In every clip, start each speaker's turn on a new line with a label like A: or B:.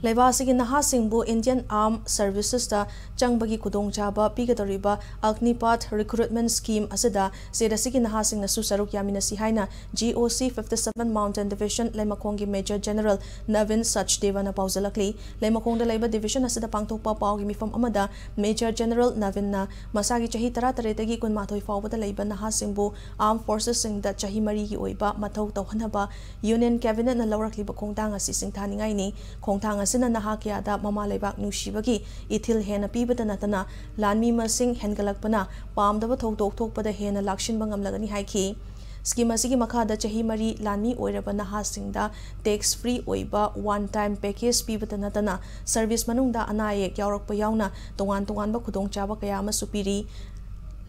A: Laibasigi nahasingbu Indian Armed Services da changbagi khudongchaba pigadoriba AGNIPATH recruitment scheme asida sedasigi nahasingna su saruk yaminasi haina GOC 57 Mountain Division Laimakhonggi Major General Navin Sachdeva na pauzalakli Laimakhongda laiba division asida pangthokpa pawgi mifam amada Major General Navin na masagi chahi 13 kunmathoi fawbada laiba nahasingbu Armed Forces singda chahi mari gi oiba mathau tawhanaba Union Cabinet na lawrakliba khongtang asi singthaningai ni khongtang sina nahakya mama lebak nusibagi ithil hena pibata natana lanmi masing hengalakpana pamdaba thoktok thokpada hena lakshin bangam lagani haiki scheme asigi makhada chahi mari lanmi oiraba nahasingda tax free oiba one time package pibata natana service manungda anaye yaurakpa yauna tongan ba khudongchaba kaya ama supiri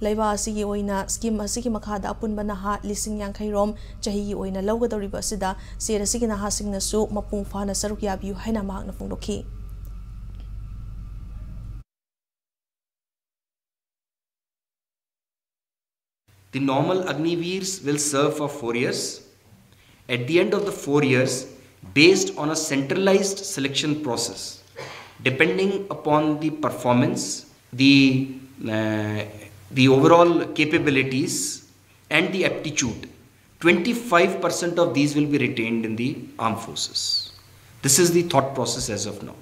A: Laiba asigi oina scheme asigi makhada apunba naha lising yankhai rom chahi oina lawgadoriba asida ser asigi naha singna su mapung fana saruk yabiu haina mahakna phongdokhi
B: The normal Agniveers will serve for 4 years. At the end of the 4 years, based on a centralized selection process, depending upon the performance, the overall capabilities and the aptitude, 25% of these will be retained in the armed forces. This is the thought process as of now.